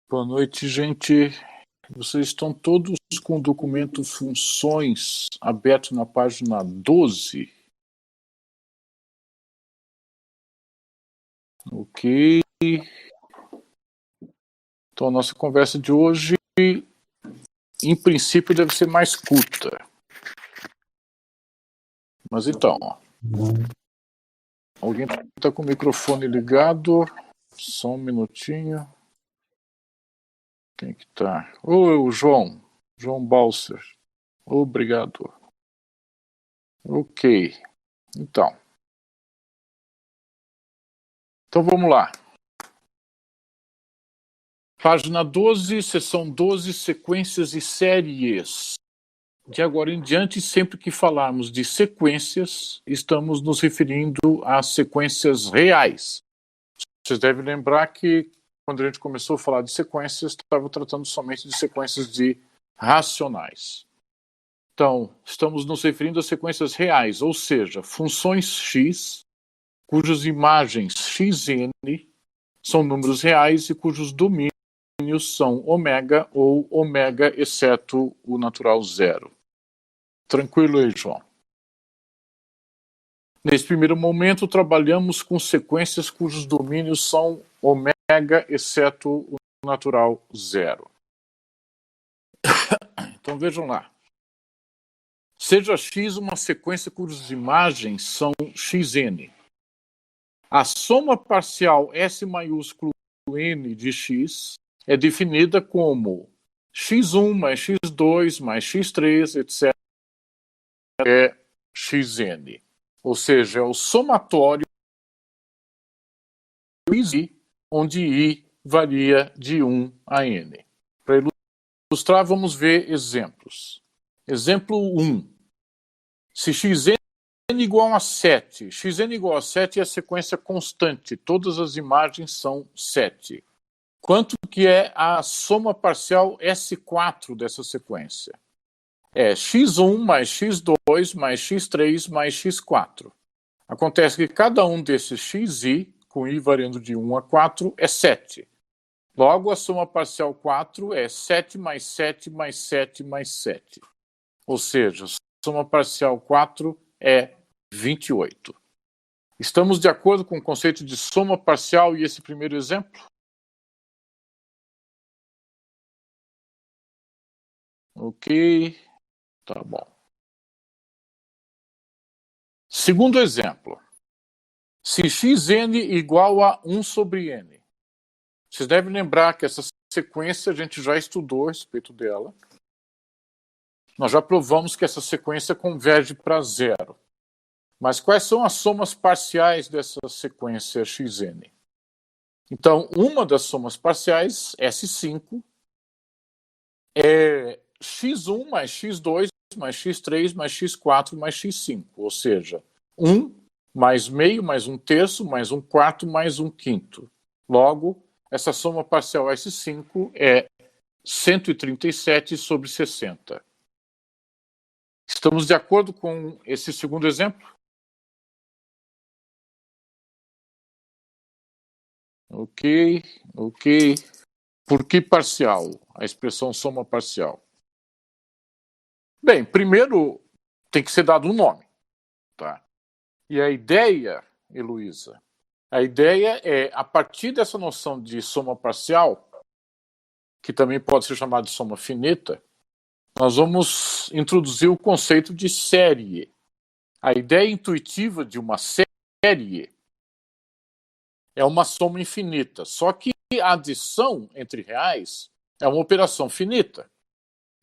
Boa noite, gente. Vocês estão todos com o documento Funções aberto na página 12. Ok. Então, a nossa conversa de hoje, em princípio, deve ser mais curta. Mas então, alguém está com o microfone ligado? Só um minutinho. Quem que tá? O João Balser. Obrigado. Ok. Então vamos lá. Página 12, seção 12, sequências e séries. De agora em diante, sempre que falarmos de sequências, estamos nos referindo a sequências reais. Vocês devem lembrar que, quando a gente começou a falar de sequências, estava tratando somente de sequências de racionais. Então, estamos nos referindo a sequências reais, ou seja, funções x, cujas imagens xn são números reais e cujos domínios são ômega ou ômega exceto o natural zero. Tranquilo aí, João? Nesse primeiro momento, trabalhamos com sequências cujos domínios são ômega exceto o natural zero. Então vejam lá. Seja x uma sequência cujas imagens são xn. A soma parcial S maiúsculo n de x é definida como x1 mais x2 mais x3, etc. é xn. Ou seja, é o somatório I, onde I varia de 1 a n. Para ilustrar, vamos ver exemplos. Exemplo 1. Se xn igual a 7, xn igual a 7 é a sequência constante, todas as imagens são 7. Quanto que é a soma parcial S4 dessa sequência? É x1 mais x2 mais x3 mais x4. Acontece que cada um desses xi, com i variando de 1 a 4, é 7. Logo, a soma parcial 4 é 7 mais 7 mais 7 mais 7. Ou seja, a soma parcial 4 é 28. Estamos de acordo com o conceito de soma parcial e esse primeiro exemplo? Ok, tá bom. Segundo exemplo. Se xn igual a 1 sobre n. Vocês devem lembrar que essa sequência a gente já estudou a respeito dela. Nós já provamos que essa sequência converge para zero. Mas quais são as somas parciais dessa sequência xn? Então, uma das somas parciais, S5, é x1 mais x2 mais x3 mais x4 mais x5. Ou seja, 1 mais meio mais 1/3 mais 1/4 mais 1/5. Logo, essa soma parcial S5 é 137 sobre 60. Estamos de acordo com esse segundo exemplo? Ok. Por que parcial? A expressão soma parcial. Bem, primeiro tem que ser dado um nome. Tá? E a ideia, Heloísa, a ideia é, a partir dessa noção de soma parcial, que também pode ser chamada de soma finita, nós vamos introduzir o conceito de série. A ideia intuitiva de uma série é uma soma infinita, só que a adição entre reais é uma operação finita.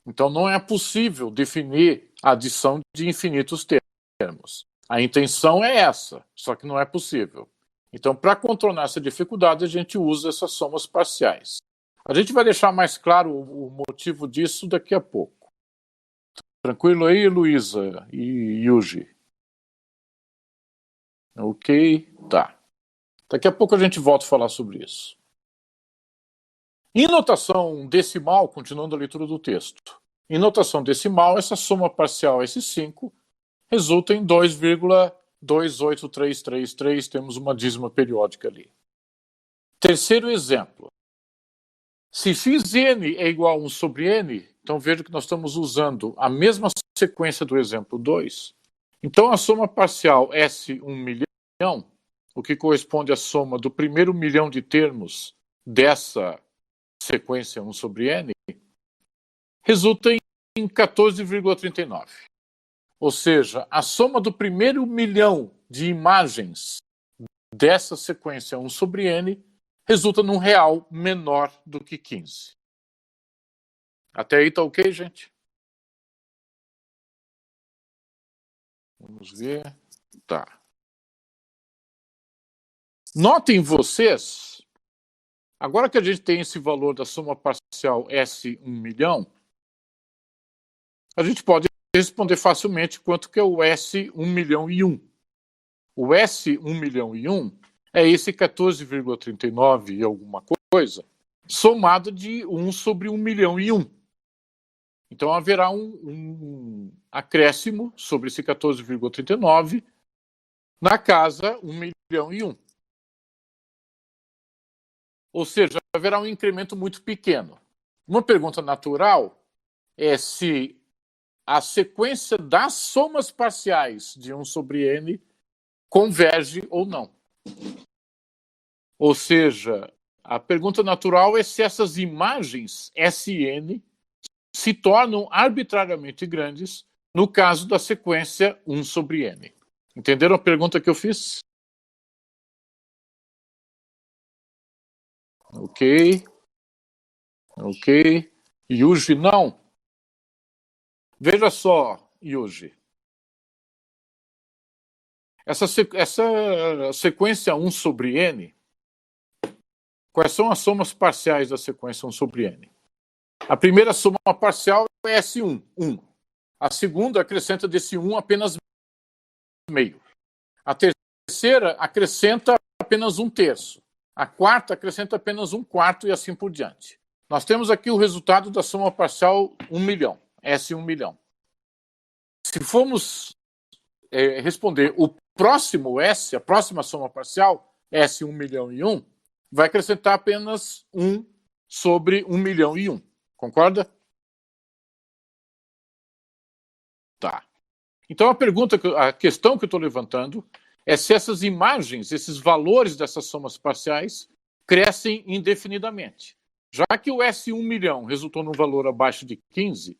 Então não é possível definir a adição de infinitos termos. A intenção é essa, só que não é possível. Então, para contornar essa dificuldade, a gente usa essas somas parciais. A gente vai deixar mais claro o motivo disso daqui a pouco. Tranquilo aí, Luísa e Yuji? Ok, tá. Daqui a pouco a gente volta a falar sobre isso. Em notação decimal, continuando a leitura do texto, em notação decimal, essa soma parcial S5 resulta em 2,28333, temos uma dízima periódica ali. Terceiro exemplo. Se xn é igual a 1 sobre n, então veja que nós estamos usando a mesma sequência do exemplo 2. Então a soma parcial S1 milhão, o que corresponde à soma do primeiro milhão de termos dessa sequência 1 sobre n, resulta em 14,39. Ou seja, a soma do primeiro milhão de imagens dessa sequência 1 sobre n resulta num real menor do que 15. Até aí tá ok, gente? Vamos ver. Tá. Notem vocês, agora que a gente tem esse valor da soma parcial S1 milhão, a gente pode responder facilmente quanto que é o S1 milhão e 1. O S1 milhão e 1 é esse 14,39 e alguma coisa, somado de 1 sobre 1 milhão e 1. Então haverá um acréscimo sobre esse 14,39 na casa 1 milhão e 1. Ou seja, haverá um incremento muito pequeno. Uma pergunta natural é se a sequência das somas parciais de 1 sobre n converge ou não. Ou seja, a pergunta natural é se essas imagens Sn se tornam arbitrariamente grandes no caso da sequência 1 sobre n. Entenderam a pergunta que eu fiz? Ok. Ok. Yuji, não. Veja só, Yuji. Essa sequência 1 sobre n, quais são as somas parciais da sequência 1 sobre n? A primeira soma parcial é S1, 1. A segunda acrescenta desse 1 apenas meio. A terceira acrescenta apenas 1/3. A quarta acrescenta apenas 1/4 e assim por diante. Nós temos aqui o resultado da soma parcial 1 milhão, S1 milhão. Se formos responder o próximo S, a próxima soma parcial, S1 milhão e 1, vai acrescentar apenas 1 sobre 1 milhão e 1. Concorda? Tá. Então a questão que eu estou levantando é se essas imagens, esses valores dessas somas parciais crescem indefinidamente. Já que o S1 milhão resultou num valor abaixo de 15,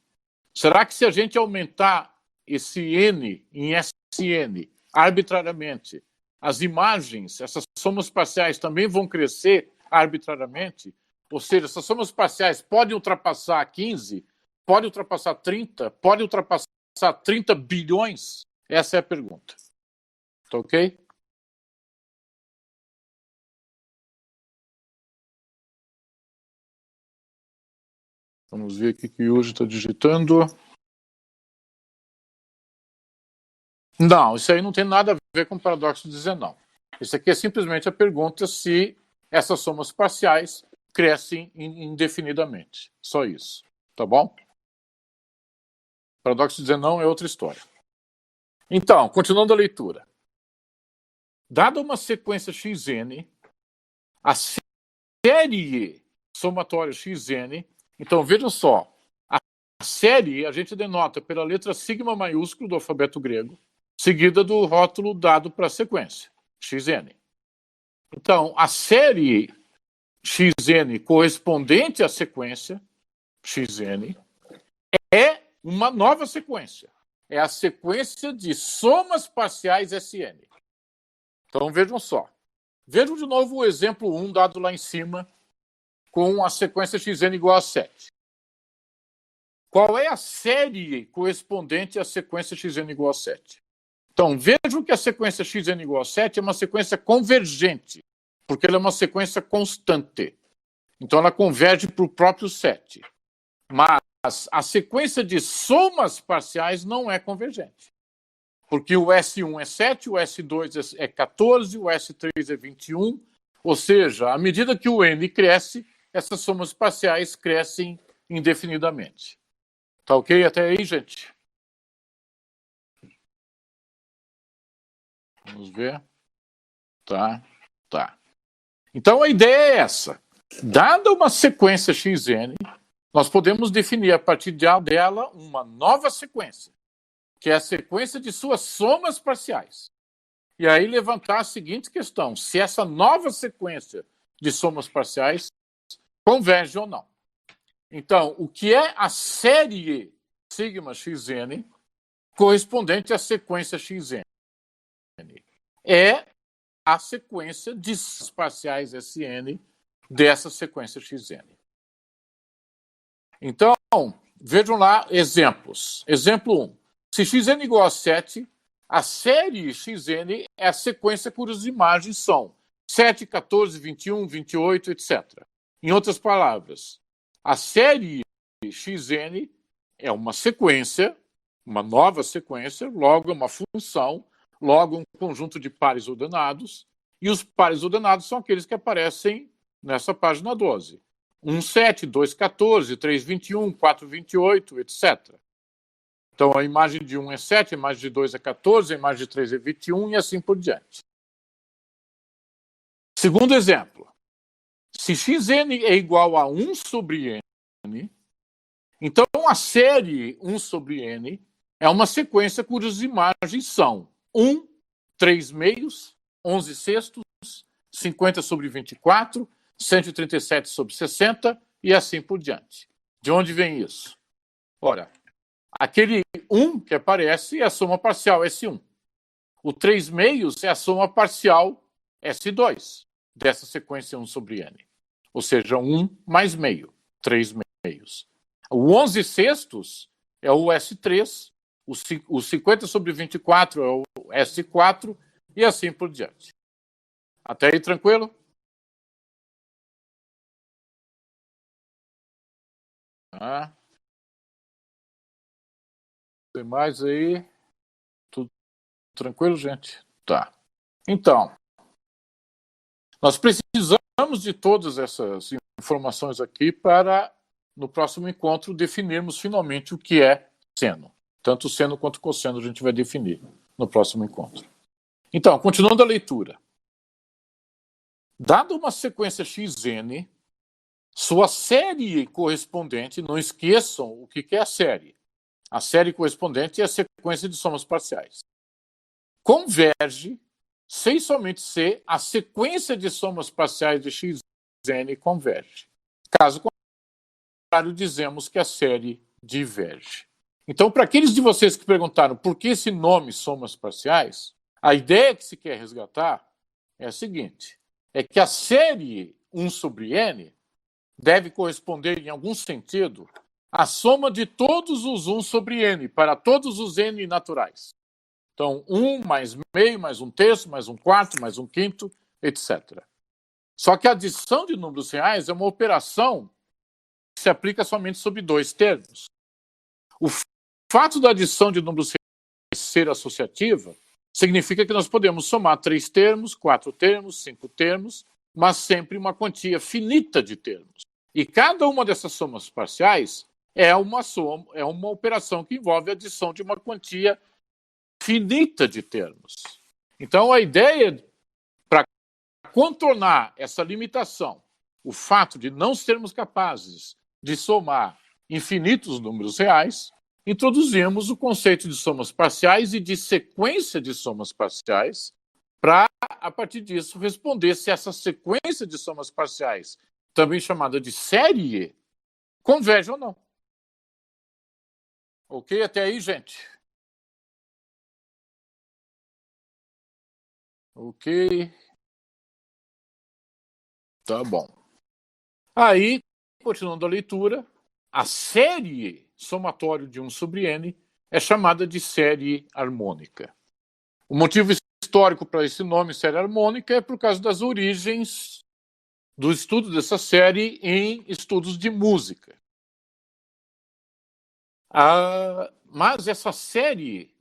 será que se a gente aumentar esse N em Sn arbitrariamente, as imagens, essas somas parciais também vão crescer arbitrariamente? Ou seja, essas somas parciais podem ultrapassar 15, podem ultrapassar 30, podem ultrapassar 30 bilhões? Essa é a pergunta. Tá ok? Vamos ver o que o Yuji está digitando. Não, isso aí não tem nada a ver com o paradoxo de Zenão. Isso aqui é simplesmente a pergunta se essas somas parciais crescem indefinidamente. Só isso. Tá bom? O paradoxo de Zenão é outra história. Então, continuando a leitura. Dada uma sequência xn, a série somatória xn, então vejam só, a série a gente denota pela letra sigma maiúsculo do alfabeto grego, seguida do rótulo dado para a sequência, xn. Então, a série xn correspondente à sequência xn é uma nova sequência. É a sequência de somas parciais Sn. Então vejam só. Vejam de novo o exemplo 1 dado lá em cima com a sequência xn igual a 7. Qual é a série correspondente à sequência xn igual a 7? Então vejam que a sequência xn igual a 7 é uma sequência convergente, porque ela é uma sequência constante. Então ela converge para o próprio 7. Mas a sequência de somas parciais não é convergente. Porque o S1 é 7, o S2 é 14, o S3 é 21. Ou seja, à medida que o N cresce, essas somas parciais crescem indefinidamente. Tá ok até aí, gente? Vamos ver. Tá. Então a ideia é essa. Dada uma sequência xn, nós podemos definir a partir dela uma nova sequência, que é a sequência de suas somas parciais. E aí levantar a seguinte questão: se essa nova sequência de somas parciais converge ou não. Então, o que é a série sigma xn correspondente à sequência xn? É a sequência de somas parciais Sn dessa sequência xn. Então, vejam lá exemplos. Exemplo 1. Se xn é igual a 7, a série xn é a sequência cujas imagens são 7, 14, 21, 28, etc. Em outras palavras, a série xn é uma sequência, uma nova sequência, logo é uma função, logo um conjunto de pares ordenados, e os pares ordenados são aqueles que aparecem nessa página 12. 1, 7, 2, 14, 3, 21, 4, 28, etc. Então, a imagem de 1 é 7, a imagem de 2 é 14, a imagem de 3 é 21 e assim por diante. Segundo exemplo. Se xn é igual a 1 sobre n, então a série 1 sobre n é uma sequência cujas imagens são 1, 3 meios, 11 sextos, 50 sobre 24, 137 sobre 60 e assim por diante. De onde vem isso? Ora, aquele 1 que aparece é a soma parcial S1. O 3 meios é a soma parcial S2 dessa sequência 1 sobre n. Ou seja, 1 mais meio, 3 meios. O 11 sextos é o S3, o 50 sobre 24 é o S4 e assim por diante. Até aí, tranquilo? Ah. Tem mais aí? Tudo tranquilo, gente? Tá. Então, nós precisamos de todas essas informações aqui para, no próximo encontro, definirmos finalmente o que é seno. Tanto seno quanto cosseno a gente vai definir no próximo encontro. Então, continuando a leitura. Dada uma sequência xn, sua série correspondente, não esqueçam o que é a série. A série correspondente é a sequência de somas parciais. Converge sem somente ser a sequência de somas parciais de xn converge. Caso contrário, dizemos que a série diverge. Então, para aqueles de vocês que perguntaram por que esse nome somas parciais, a ideia que se quer resgatar é a seguinte: é que a série 1 sobre n deve corresponder, em algum sentido, à soma de todos os 1 sobre n, para todos os n naturais. Então, 1 mais meio, mais 1/3, mais 1/4, mais 1/5, etc. Só que a adição de números reais é uma operação que se aplica somente sobre 2 termos. O fato da adição de números reais ser associativa significa que nós podemos somar 3 termos, 4 termos, 5 termos, mas sempre uma quantia finita de termos. E cada uma dessas somas parciais é uma operação que envolve a adição de uma quantia finita de termos. Então, a ideia para contornar essa limitação, o fato de não sermos capazes de somar infinitos números reais, introduzimos o conceito de somas parciais e de sequência de somas parciais para, a partir disso, responder se essa sequência de somas parciais, também chamada de série, converge ou não. Ok? Até aí, gente? Ok. Tá bom. Aí, continuando a leitura, a série somatório de 1 sobre n é chamada de série harmônica. O motivo histórico para esse nome, série harmônica, é por causa das origens do estudo dessa série em estudos de música. Mas essa série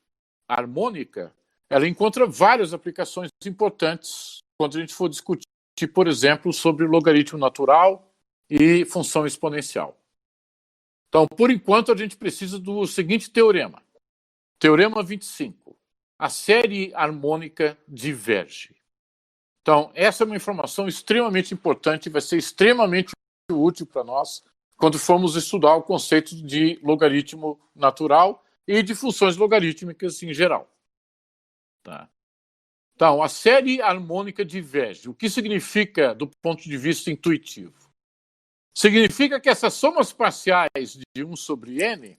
harmônica, ela encontra várias aplicações importantes quando a gente for discutir, por exemplo, sobre logaritmo natural e função exponencial. Então, por enquanto, a gente precisa do seguinte teorema. Teorema 25. A série harmônica diverge. Então, essa é uma informação extremamente importante, vai ser extremamente útil para nós quando formos estudar o conceito de logaritmo natural e de funções logarítmicas em geral. Tá? Então, a série harmônica diverge. O que significa do ponto de vista intuitivo? Significa que essas somas parciais de 1 sobre n,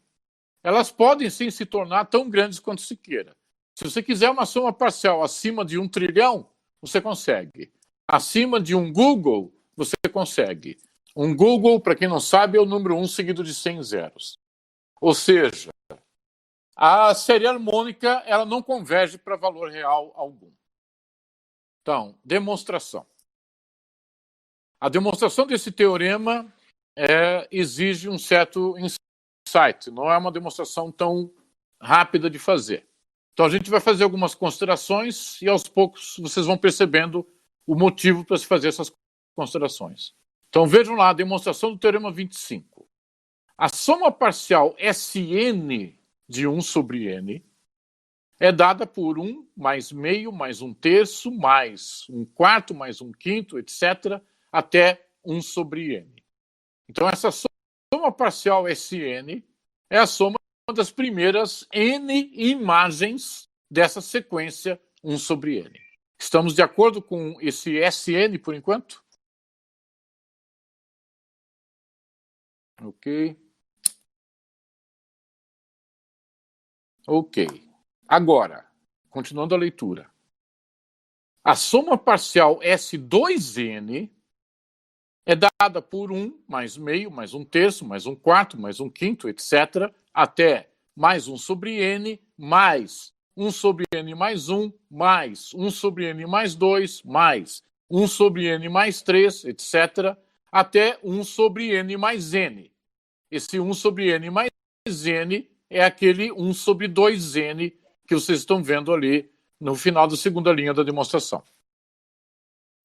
elas podem sim se tornar tão grandes quanto se queira. Se você quiser uma soma parcial acima de 1 trilhão, você consegue. Acima de um Google, você consegue. Um Google, para quem não sabe, é o número 1 seguido de 100 zeros. Ou seja, a série harmônica ela não converge para valor real algum. Então, demonstração. A demonstração desse teorema exige um certo insight, não é uma demonstração tão rápida de fazer. Então, a gente vai fazer algumas considerações e, aos poucos, vocês vão percebendo o motivo para se fazer essas considerações. Então, vejam lá a demonstração do teorema 25. A soma parcial Sn de 1 sobre n é dada por 1 mais meio, mais 1/3, mais 1/4, mais 1/5, etc., até 1 sobre n. Então, essa soma parcial Sn é a soma das primeiras n imagens dessa sequência 1 sobre n. Estamos de acordo com esse Sn por enquanto? Ok. Ok. Agora, continuando a leitura. A soma parcial S2n é dada por 1 mais meio, mais 1/3, mais 1/4, mais 1/5, etc., até mais 1 sobre n, mais 1 sobre n mais 1, mais 1 sobre n mais 2, mais 1 sobre n mais 3, etc., até 1 sobre n mais n. Esse 1 sobre n mais n é aquele 1 sobre 2n que vocês estão vendo ali no final da segunda linha da demonstração.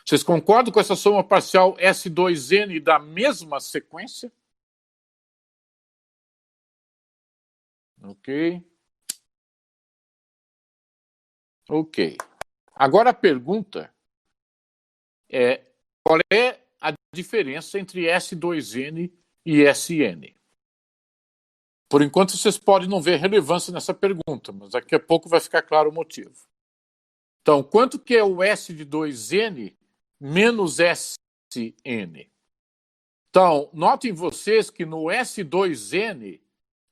Vocês concordam com essa soma parcial S2n da mesma sequência? Ok. Ok. Agora a pergunta é: qual é a diferença entre S2n e Sn? Por enquanto, vocês podem não ver relevância nessa pergunta, mas daqui a pouco vai ficar claro o motivo. Então, quanto que é o S de 2n menos Sn? Então, notem vocês que no S2n,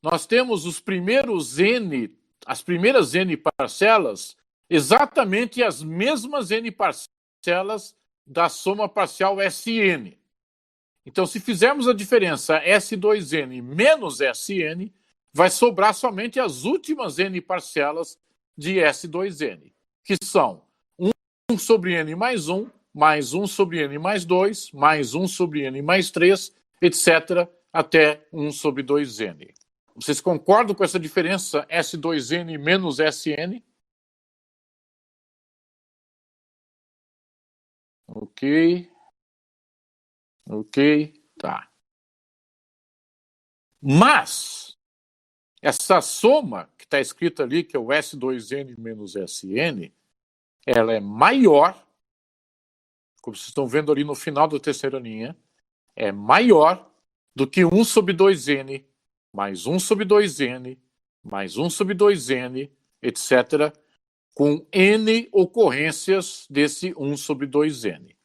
nós temos os primeiros n, as primeiras n parcelas, exatamente as mesmas n parcelas da soma parcial Sn. Então, se fizermos a diferença S2n menos Sn, vai sobrar somente as últimas n parcelas de S2n, que são 1 sobre n mais 1, mais 1 sobre n mais 2, mais 1 sobre n mais 3, etc., até 1 sobre 2n. Vocês concordam com essa diferença S2n menos Sn? Ok. Ok, tá. Mas, essa soma que está escrita ali, que é o S2n menos Sn, ela é maior, como vocês estão vendo ali no final da terceira linha, é maior do que 1 sobre 2n, mais 1 sobre 2n, mais 1 sobre 2n, etc., com n ocorrências desse 1 sobre 2n.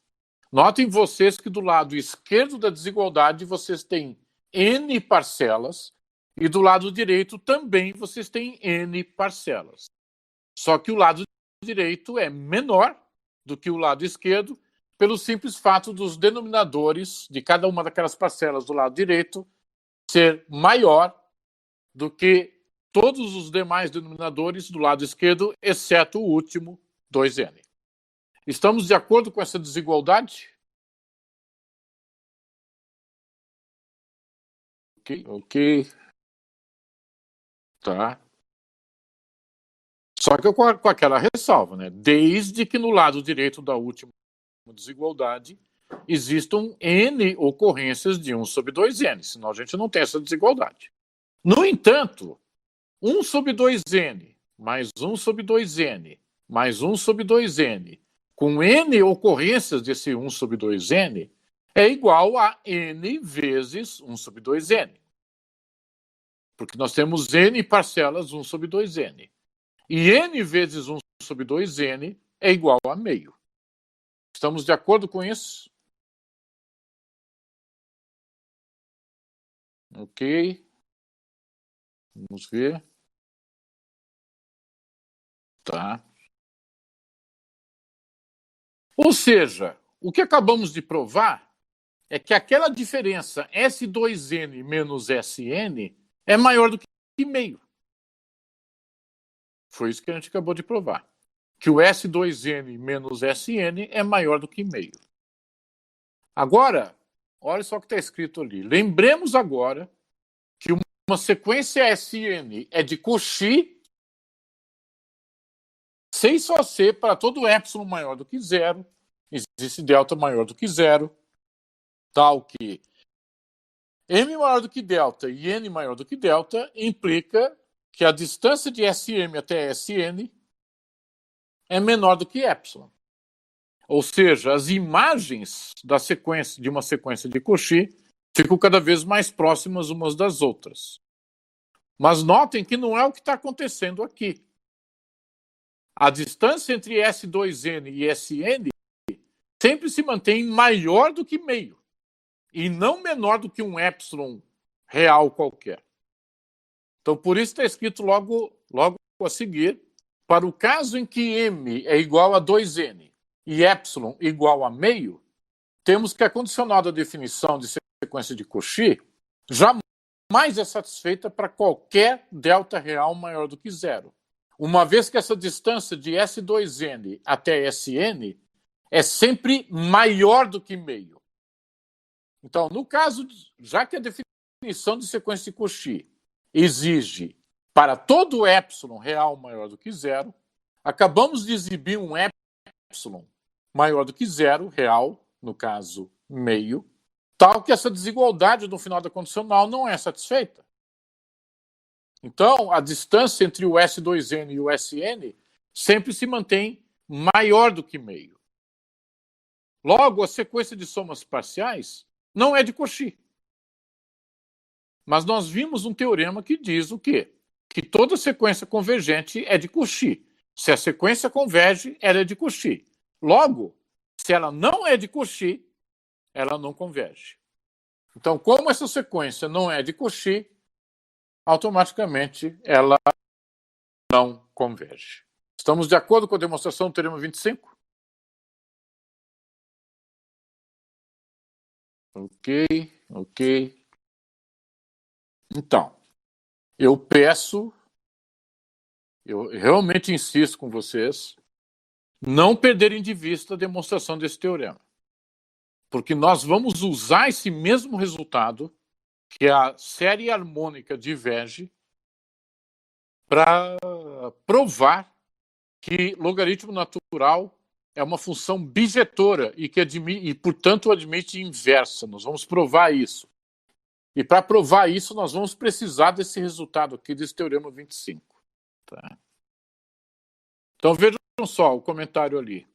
Notem vocês que do lado esquerdo da desigualdade vocês têm n parcelas e do lado direito também vocês têm n parcelas. Só que o lado direito é menor do que o lado esquerdo pelo simples fato dos denominadores de cada uma daquelas parcelas do lado direito ser maior do que todos os demais denominadores do lado esquerdo, exceto o último, 2n. Estamos de acordo com essa desigualdade? Ok. Tá. Só que com aquela ressalva, né? Desde que no lado direito da última desigualdade existam n ocorrências de 1 sobre 2n, senão a gente não tem essa desigualdade. No entanto, 1 sobre 2n mais 1 sobre 2n mais 1 sobre 2n com n ocorrências desse 1 sobre 2n, é igual a n vezes 1 sobre 2n. Porque nós temos n parcelas 1 sobre 2n. E n vezes 1 sobre 2n é igual a meio. Estamos de acordo com isso? Ok. Vamos ver. Tá. Ou seja, o que acabamos de provar é que aquela diferença S2n menos Sn é maior do que meio. Foi isso que a gente acabou de provar. Que o S2n menos Sn é maior do que meio. Agora, olha só o que está escrito ali. Lembremos agora que uma sequência Sn é de Cauchy sem só ser para todo epsilon maior do que zero, existe delta maior do que zero, tal que m maior do que delta e n maior do que delta implica que a distância de Sm até Sn é menor do que epsilon. Ou seja, as imagens da sequência, de uma sequência de Cauchy ficam cada vez mais próximas umas das outras. Mas notem que não é o que está acontecendo aqui. A distância entre S2n e Sn sempre se mantém maior do que meio, e não menor do que um epsilon real qualquer. Então, por isso está escrito logo a seguir, para o caso em que m é igual a 2n e epsilon igual a meio, temos que a condicional da definição de sequência de Cauchy jamais é satisfeita para qualquer delta real maior do que zero, uma vez que essa distância de S2n até Sn é sempre maior do que meio. Então, no caso, já que a definição de sequência de Cauchy exige para todo epsilon real maior do que zero, acabamos de exibir um epsilon maior do que zero, real, no caso, meio, tal que essa desigualdade no final da condicional não é satisfeita. Então, a distância entre o S2n e o Sn sempre se mantém maior do que meio. Logo, a sequência de somas parciais não é de Cauchy. Mas nós vimos um teorema que diz o quê? Que toda sequência convergente é de Cauchy. Se a sequência converge, ela é de Cauchy. Logo, se ela não é de Cauchy, ela não converge. Então, como essa sequência não é de Cauchy, automaticamente ela não converge. Estamos de acordo com a demonstração do teorema 25? Ok. Então, eu realmente insisto com vocês, não perderem de vista a demonstração desse teorema. Porque nós vamos usar esse mesmo resultado, que a série harmônica diverge, para provar que logaritmo natural é uma função bijetora e, portanto, admite inversa. Nós vamos provar isso. E para provar isso, nós vamos precisar desse resultado aqui, desse teorema 25. Tá? Então, vejam só o comentário ali.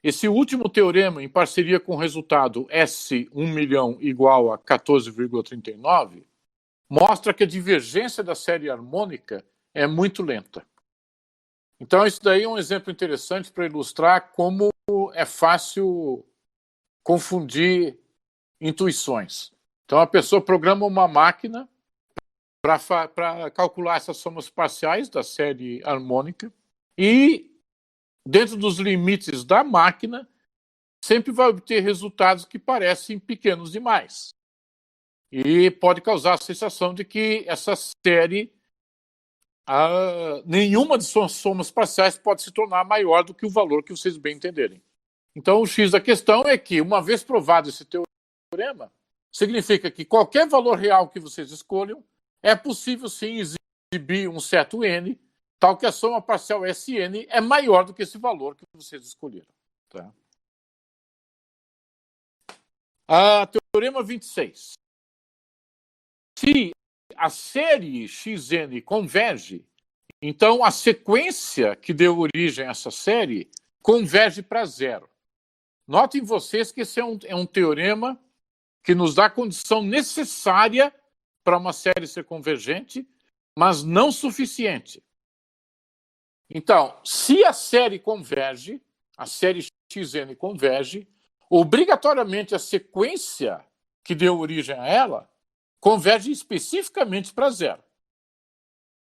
Esse último teorema, em parceria com o resultado S1 milhão igual a 14,39, mostra que a divergência da série harmônica é muito lenta. Então, isso daí é um exemplo interessante para ilustrar como é fácil confundir intuições. Então, a pessoa programa uma máquina para calcular essas somas parciais da série harmônica e, dentro dos limites da máquina, sempre vai obter resultados que parecem pequenos demais. E pode causar a sensação de que essa série, nenhuma de suas somas parciais pode se tornar maior do que o valor que vocês bem entenderem. Então, o X da questão é que, uma vez provado esse teorema, significa que qualquer valor real que vocês escolham, é possível sim exibir um certo n, tal que a soma parcial Sn é maior do que esse valor que vocês escolheram. Tá? Teorema 26. Se a série Xn converge, então a sequência que deu origem a essa série converge para zero. Notem vocês que esse é um teorema que nos dá a condição necessária para uma série ser convergente, mas não suficiente. Então, se a série converge, a série xn converge, obrigatoriamente a sequência que deu origem a ela converge especificamente para zero.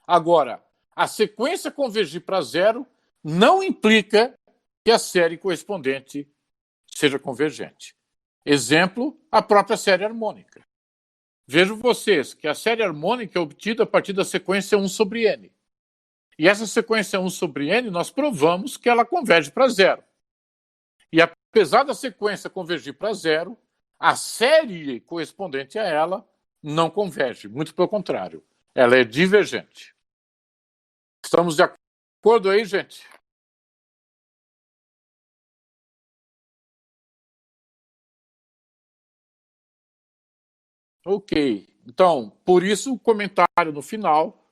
Agora, a sequência convergir para zero não implica que a série correspondente seja convergente. Exemplo, a própria série harmônica. Vejam vocês que a série harmônica é obtida a partir da sequência 1 sobre n. E essa sequência 1 sobre n, nós provamos que ela converge para zero. E apesar da sequência convergir para zero, a série correspondente a ela não converge, muito pelo contrário. Ela é divergente. Estamos de acordo aí, gente? Ok. Então, por isso o comentário no final,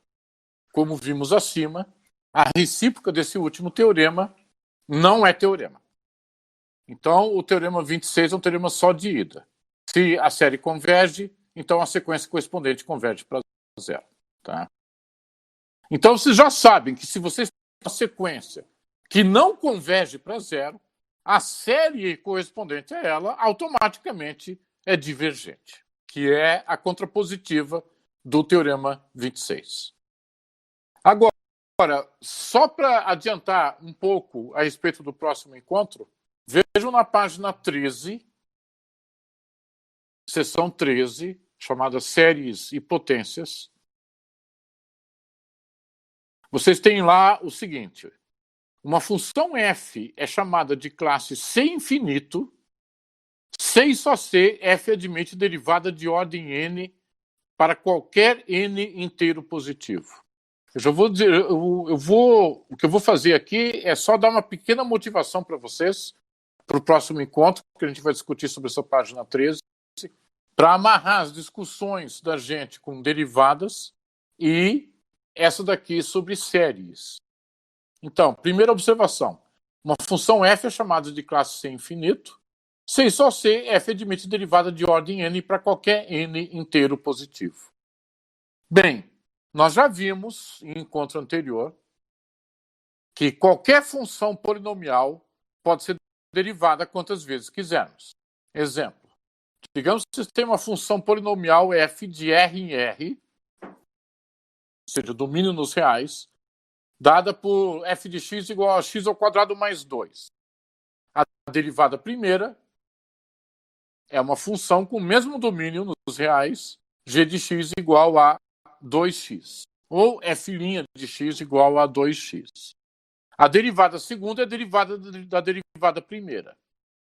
como vimos acima, a recíproca desse último teorema não é teorema. Então, o teorema 26 é um teorema só de ida. Se a série converge, então a sequência correspondente converge para zero. Tá? Então, vocês já sabem que se vocês têm uma sequência que não converge para zero, a série correspondente a ela automaticamente é divergente, que é a contrapositiva do teorema 26. Agora, só para adiantar um pouco a respeito do próximo encontro, vejam na página 13, seção 13, chamada Séries e Potências. Vocês têm lá o seguinte: uma função f é chamada de classe C infinito, C e só C, f admite derivada de ordem n para qualquer n inteiro positivo. Eu já vou dizer, o que eu vou fazer aqui é só dar uma pequena motivação para vocês para o próximo encontro, que a gente vai discutir sobre essa página 13, para amarrar as discussões da gente com derivadas e essa daqui sobre séries. Então, primeira observação. Uma função f é chamada de classe C infinito. C e só C, f admite derivada de ordem n para qualquer n inteiro positivo. Bem, nós já vimos em encontro anterior que qualquer função polinomial pode ser derivada quantas vezes quisermos. Exemplo. Digamos que você tem uma função polinomial f de R em R, ou seja, domínio nos reais, dada por f de x igual a x ao quadrado mais 2. A derivada primeira é uma função com o mesmo domínio nos reais, g de x igual a 2x. Ou f' de x igual a 2x. A derivada segunda é a derivada da derivada primeira.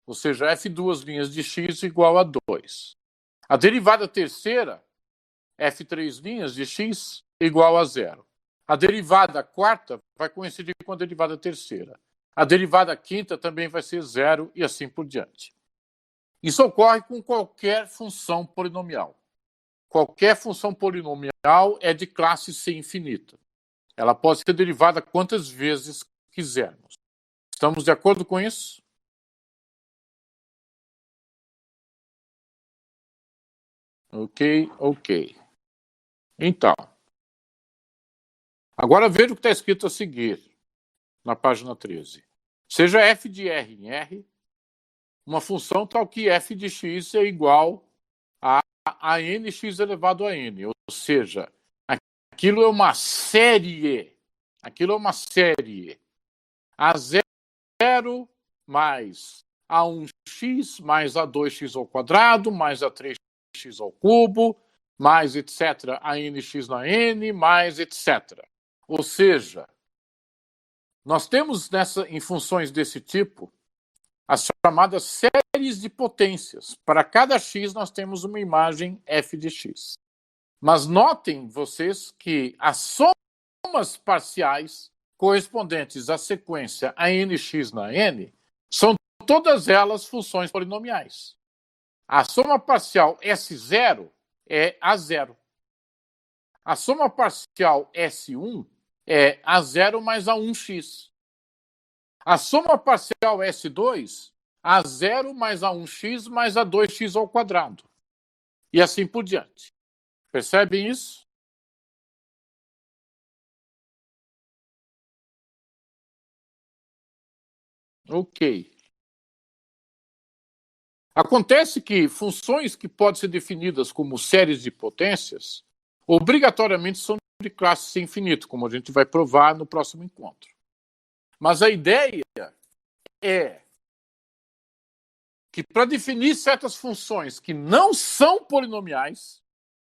Ou seja, f duas linhas de x igual a 2. A derivada terceira, f três linhas de x igual a 0. A derivada quarta vai coincidir com a derivada terceira. A derivada quinta também vai ser 0 e assim por diante. Isso ocorre com qualquer função polinomial. Qualquer função polinomial é de classe C infinita. Ela pode ser derivada quantas vezes quisermos. Estamos de acordo com isso? Ok. Então, agora veja o que está escrito a seguir, na página 13. Seja f de R em R uma função tal que f de x é igual a nx elevado a n. Ou seja, aquilo é uma série. A0 mais A1x mais A2x ao quadrado mais A3x ao cubo mais etc. A nx na n mais etc. Ou seja, nós temos em funções desse tipo as chamadas séries de potências. Para cada x nós temos uma imagem f de x. Mas notem vocês que as somas parciais correspondentes à sequência a nx na n são todas elas funções polinomiais. A soma parcial S0 é A0. A soma parcial S1 é A0 mais A1x. A soma parcial S2, A0 mais A1x mais A2x ao quadrado. E assim por diante. Percebem isso? Ok. Acontece que funções que podem ser definidas como séries de potências obrigatoriamente são de classe sem infinito, como a gente vai provar no próximo encontro. Mas a ideia é que para definir certas funções que não são polinomiais,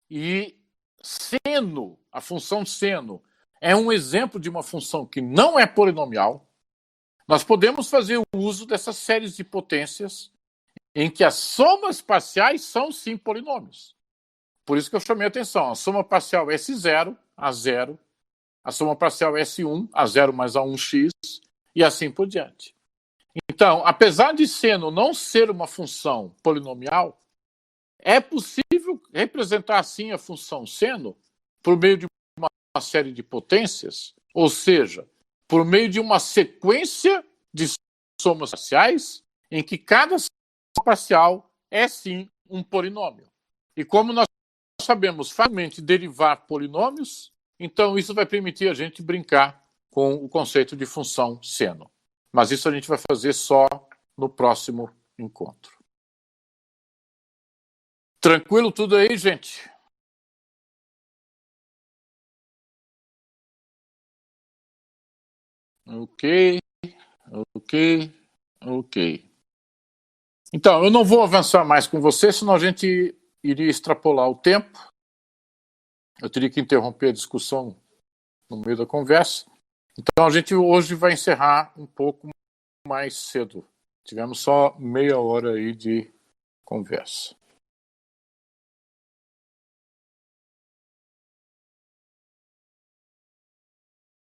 e seno, a função seno, é um exemplo de uma função que não é polinomial, nós podemos fazer o uso dessas séries de potências em que as somas parciais são sim polinômios. Por isso que eu chamei a atenção. A soma parcial S0, A0, a soma parcial S1, A0 mais A1x, e assim por diante. Então, apesar de seno não ser uma função polinomial, é possível representar assim a função seno por meio de uma série de potências, ou seja, por meio de uma sequência de somas parciais em que cada soma parcial é sim um polinômio. E como nós sabemos facilmente derivar polinômios, então isso vai permitir a gente brincar com o conceito de função seno. Mas isso a gente vai fazer só no próximo encontro. Tranquilo tudo aí, gente? Ok, ok, ok. Então, eu não vou avançar mais com você, senão a gente iria extrapolar o tempo. Eu teria que interromper a discussão no meio da conversa. Então, a gente hoje vai encerrar um pouco mais cedo. Tivemos só meia hora aí de conversa.